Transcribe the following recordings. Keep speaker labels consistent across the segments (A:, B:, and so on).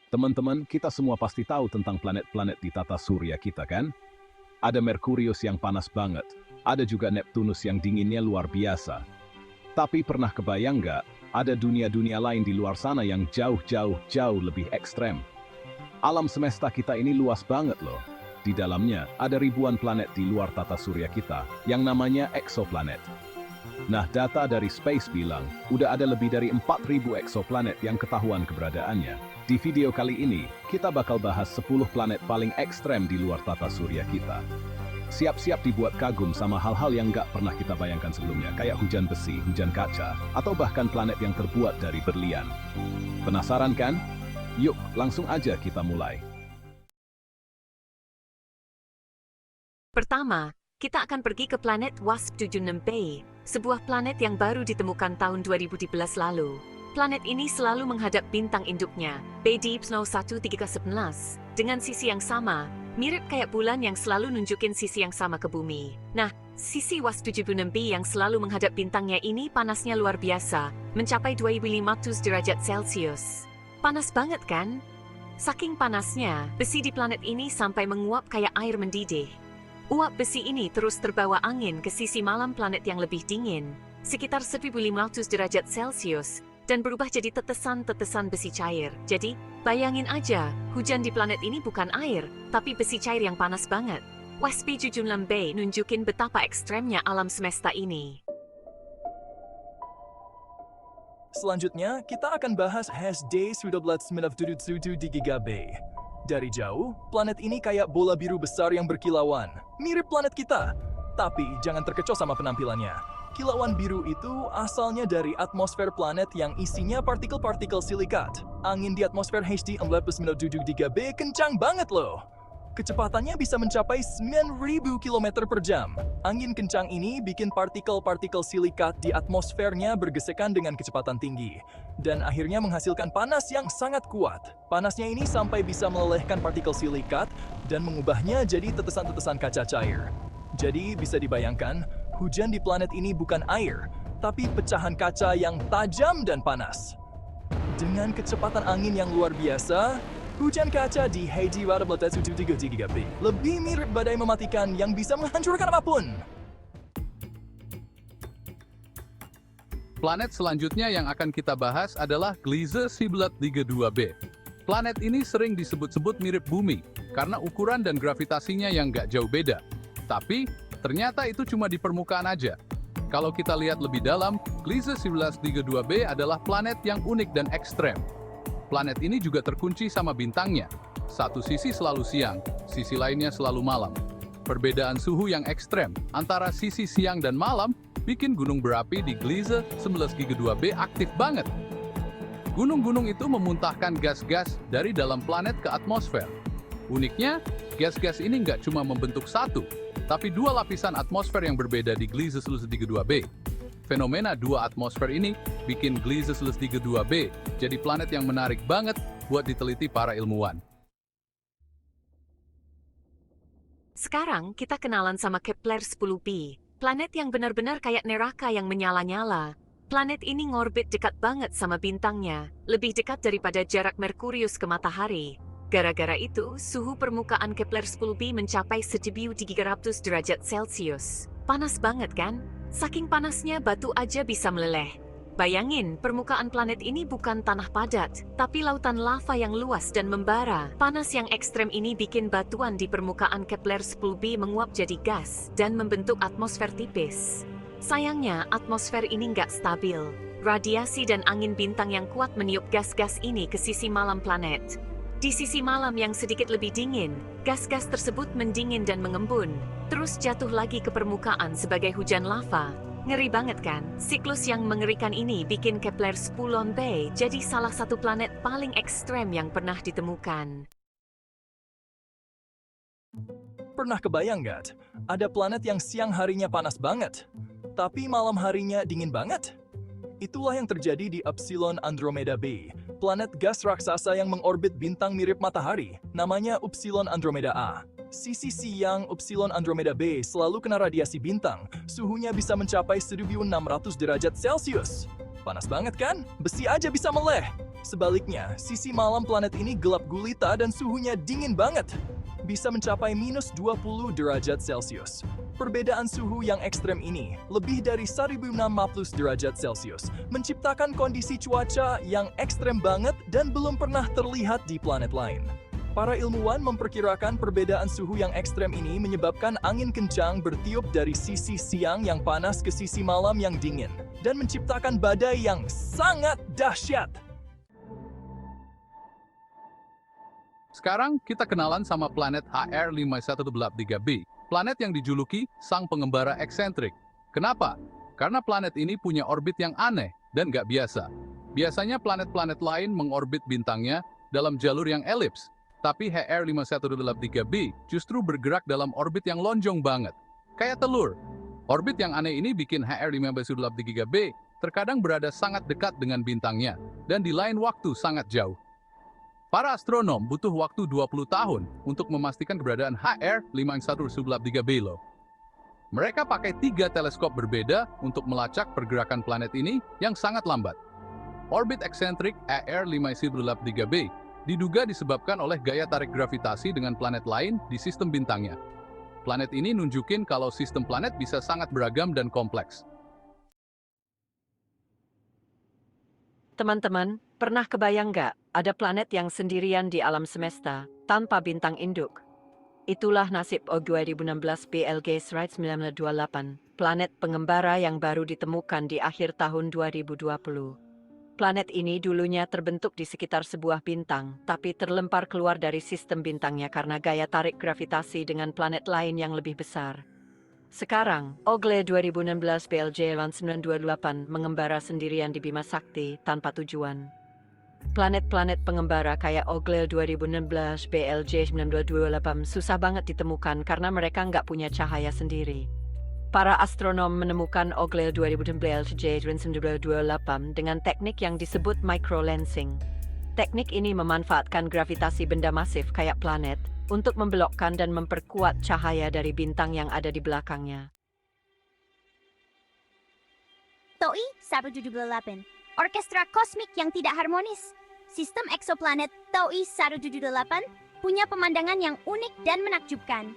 A: Teman-teman, kita semua pasti tahu tentang planet-planet di tata surya kita kan? Ada Merkurius yang panas banget, ada juga Neptunus yang dinginnya luar biasa. Tapi pernah kebayang nggak, ada dunia-dunia lain di luar sana yang jauh lebih ekstrem? Alam semesta kita ini luas banget loh. Di dalamnya ada ribuan planet di luar tata surya kita, yang namanya eksoplanet. Nah, data dari Space bilang, udah ada lebih dari 4.000 eksoplanet yang ketahuan keberadaannya. Di video kali ini, kita bakal bahas 10 planet paling ekstrem di luar tata surya kita. Siap-siap dibuat kagum sama hal-hal yang nggak pernah kita bayangkan sebelumnya, kayak hujan besi, hujan kaca, atau bahkan planet yang terbuat dari berlian. Penasaran kan? Yuk, langsung aja kita mulai.
B: Pertama, kita akan pergi ke planet WASP-76b, sebuah planet yang baru ditemukan tahun 2013 lalu. Planet ini selalu menghadap bintang induknya, B-Deepsno 1311, dengan sisi yang sama, mirip kayak bulan yang selalu nunjukin sisi yang sama ke bumi. Nah, sisi WASP-76b yang selalu menghadap bintangnya ini panasnya luar biasa, mencapai 2500 derajat Celcius. Panas banget kan? Saking panasnya, besi di planet ini sampai menguap kayak air mendidih. Uap besi ini terus terbawa angin ke sisi malam planet yang lebih dingin, sekitar 1500 derajat Celcius, dan berubah jadi tetesan-tetesan besi cair. Jadi, bayangin aja, hujan di planet ini bukan air, tapi besi cair yang panas banget. WASP-76b nunjukin betapa ekstremnya alam semesta ini.
C: Selanjutnya, kita akan bahas HSD 1997 di GigaB. Dari jauh, planet ini kayak bola biru besar yang berkilauan. Mirip planet kita. Tapi jangan terkecoh sama penampilannya. Kilauan biru itu asalnya dari atmosfer planet yang isinya partikel-partikel silikat. Angin di atmosfer HD 1997 GigaB kencang banget loh. Kecepatannya bisa mencapai 9.000 km per jam. Angin kencang ini bikin partikel-partikel silikat di atmosfernya bergesekan dengan kecepatan tinggi. Dan akhirnya menghasilkan panas yang sangat kuat. Panasnya ini sampai bisa melelehkan partikel silikat dan mengubahnya jadi tetesan-tetesan kaca cair. Jadi bisa dibayangkan, hujan di planet ini bukan air, tapi pecahan kaca yang tajam dan panas. Dengan kecepatan angin yang luar biasa, hujan kaca di HD 1973 GigaB lebih mirip badai mematikan yang bisa menghancurkan apapun.
D: Planet selanjutnya yang akan kita bahas adalah Gliese 1932b. Planet ini sering disebut-sebut mirip bumi karena ukuran dan gravitasinya yang nggak jauh beda. Tapi, ternyata itu cuma di permukaan aja. Kalau kita lihat lebih dalam, Gliese 1932b adalah planet yang unik dan ekstrem. Planet ini juga terkunci sama bintangnya. Satu sisi selalu siang, sisi lainnya selalu malam. Perbedaan suhu yang ekstrem antara sisi siang dan malam bikin gunung berapi di Gliese 1932b aktif banget. Gunung-gunung itu memuntahkan gas-gas dari dalam planet ke atmosfer. Uniknya, gas-gas ini nggak cuma membentuk satu, tapi dua lapisan atmosfer yang berbeda di Gliese 1932b. Fenomena dua atmosfer ini bikin Gliese 1932b jadi planet yang menarik banget buat diteliti para ilmuwan.
B: Sekarang kita kenalan sama Kepler 10b, planet yang benar-benar kayak neraka yang menyala-nyala. Planet ini ngorbit dekat banget sama bintangnya, lebih dekat daripada jarak Merkurius ke matahari. Gara-gara itu, suhu permukaan Kepler 10b mencapai 1300 derajat Celcius. Panas banget kan? Saking panasnya batu aja bisa meleleh. Bayangin, permukaan planet ini bukan tanah padat, tapi lautan lava yang luas dan membara. Panas yang ekstrem ini bikin batuan di permukaan Kepler 10b menguap jadi gas dan membentuk atmosfer tipis. Sayangnya, atmosfer ini nggak stabil. Radiasi dan angin bintang yang kuat meniup gas-gas ini ke sisi malam planet. Di sisi malam yang sedikit lebih dingin, gas-gas tersebut mendingin dan mengembun, terus jatuh lagi ke permukaan sebagai hujan lava. Ngeri banget kan? Siklus yang mengerikan ini bikin Kepler 10b jadi salah satu planet paling ekstrem yang pernah ditemukan.
C: Pernah kebayang nggak? Ada planet yang siang harinya panas banget, tapi malam harinya dingin banget? Itulah yang terjadi di Upsilon Andromeda B, planet gas raksasa yang mengorbit bintang mirip matahari, namanya Upsilon Andromeda A. Sisi siang Upsilon Andromeda B selalu kena radiasi bintang, suhunya bisa mencapai 1600 derajat Celcius. Panas banget kan? Besi aja bisa meleleh. Sebaliknya, sisi malam planet ini gelap gulita dan suhunya dingin banget. Bisa mencapai minus 20 derajat Celcius. Perbedaan suhu yang ekstrem ini, lebih dari 1060 derajat Celcius, menciptakan kondisi cuaca yang ekstrem banget dan belum pernah terlihat di planet lain. Para ilmuwan memperkirakan perbedaan suhu yang ekstrem ini menyebabkan angin kencang bertiup dari sisi siang yang panas ke sisi malam yang dingin, dan menciptakan badai yang sangat dahsyat.
D: Sekarang kita kenalan sama planet HR 5113b, planet yang dijuluki sang pengembara eksentrik. Kenapa? Karena planet ini punya orbit yang aneh dan nggak biasa. Biasanya planet-planet lain mengorbit bintangnya dalam jalur yang elips, tapi HR 5113b justru bergerak dalam orbit yang lonjong banget, kayak telur. Orbit yang aneh ini bikin HR 5113b terkadang berada sangat dekat dengan bintangnya, dan di lain waktu sangat jauh. Para astronom butuh waktu 20 tahun untuk memastikan keberadaan HR 5113b loh. Mereka pakai 3 teleskop berbeda untuk melacak pergerakan planet ini yang sangat lambat. Orbit eksentrik HR 5113b diduga disebabkan oleh gaya tarik gravitasi dengan planet lain di sistem bintangnya. Planet ini nunjukin kalau sistem planet bisa sangat beragam dan kompleks.
E: Teman-teman, pernah kebayang nggak ada planet yang sendirian di alam semesta tanpa bintang induk? Itulah nasib O 2016 BLG SRIDE 928, planet pengembara yang baru ditemukan di akhir tahun 2020. Planet ini dulunya terbentuk di sekitar sebuah bintang, tapi terlempar keluar dari sistem bintangnya karena gaya tarik gravitasi dengan planet lain yang lebih besar. Sekarang, OGLE 2016 BLJ 928 mengembara sendirian di Bima Sakti tanpa tujuan. Planet-planet pengembara kayak OGLE 2016 BLJ 928 susah banget ditemukan karena mereka nggak punya cahaya sendiri. Para astronom menemukan OGLE 2016 BLJ 928 dengan teknik yang disebut microlensing. Teknik ini memanfaatkan gravitasi benda masif kayak planet untuk membelokkan dan memperkuat cahaya dari bintang yang ada di belakangnya.
F: TOI 178, orkestra kosmik yang tidak harmonis. Sistem eksoplanet TOI 178 punya pemandangan yang unik dan menakjubkan.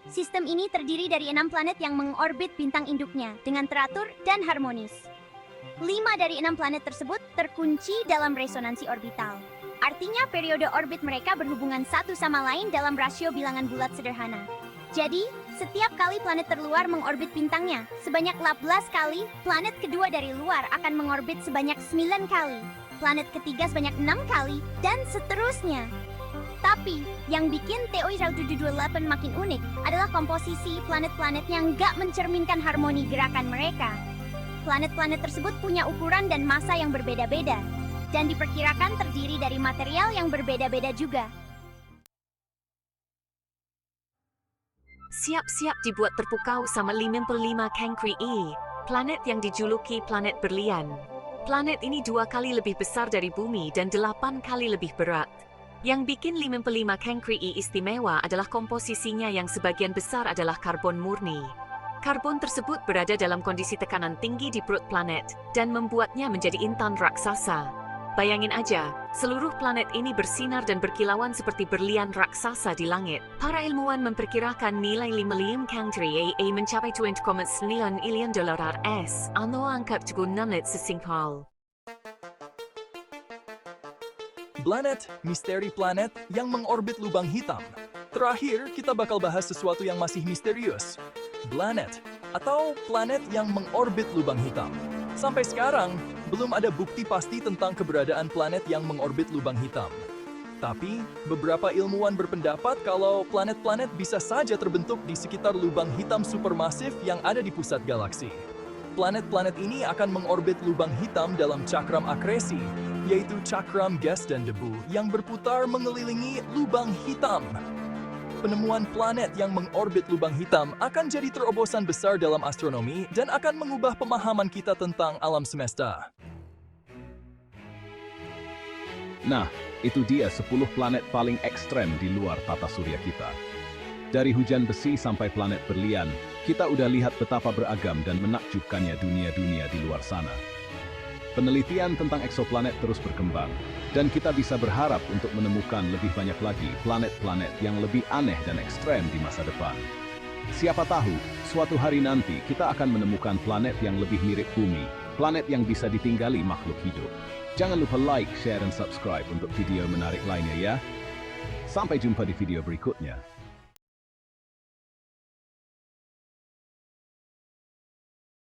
F: Sistem ini terdiri dari 6 planet yang mengorbit bintang induknya dengan teratur dan harmonis. 5 dari 6 planet tersebut terkunci dalam resonansi orbital. Artinya periode orbit mereka berhubungan satu sama lain dalam rasio bilangan bulat sederhana. Jadi, setiap kali planet terluar mengorbit bintangnya, sebanyak 18 kali, planet kedua dari luar akan mengorbit sebanyak 9 kali, planet ketiga sebanyak 6 kali, dan seterusnya. Tapi, yang bikin TOI 178 makin unik adalah komposisi planet-planet yang nggak mencerminkan harmoni gerakan mereka. Planet-planet tersebut punya ukuran dan massa yang berbeda-beda, dan diperkirakan terdiri dari material yang berbeda-beda juga.
B: Siap-siap dibuat terpukau sama 55 Cancri E, planet yang dijuluki planet berlian. Planet ini 2 kali lebih besar dari bumi dan 8 kali lebih berat. Yang bikin 55 Cancri E istimewa adalah komposisinya yang sebagian besar adalah karbon murni. Karbon tersebut berada dalam kondisi tekanan tinggi di perut planet dan membuatnya menjadi intan raksasa. Bayangin aja, seluruh planet ini bersinar dan berkilauan seperti berlian raksasa di langit. Para ilmuwan memperkirakan nilai 55 Cancri E mencapai 20,9 miliar dolar AS atau angka 6 sesingkal.
C: Planet, misteri planet yang mengorbit lubang hitam. Terakhir, kita bakal bahas sesuatu yang masih misterius. Planet, atau planet yang mengorbit lubang hitam. Sampai sekarang, belum ada bukti pasti tentang keberadaan planet yang mengorbit lubang hitam. Tapi, beberapa ilmuwan berpendapat kalau planet-planet bisa saja terbentuk di sekitar lubang hitam supermasif yang ada di pusat galaksi. Planet-planet ini akan mengorbit lubang hitam dalam cakram akresi, yaitu cakram gas dan debu yang berputar mengelilingi lubang hitam. Penemuan planet yang mengorbit lubang hitam akan jadi terobosan besar dalam astronomi dan akan mengubah pemahaman kita tentang alam semesta.
A: Nah, itu dia 10 planet paling ekstrem di luar tata surya kita. Dari hujan besi sampai planet berlian, kita udah lihat betapa beragam dan menakjubkannya dunia-dunia di luar sana. Penelitian tentang eksoplanet terus berkembang, dan kita bisa berharap untuk menemukan lebih banyak lagi planet-planet yang lebih aneh dan ekstrem di masa depan. Siapa tahu, suatu hari nanti kita akan menemukan planet yang lebih mirip bumi, planet yang bisa ditinggali makhluk hidup. Jangan lupa like, share, dan subscribe untuk video menarik lainnya ya. Sampai jumpa di video berikutnya.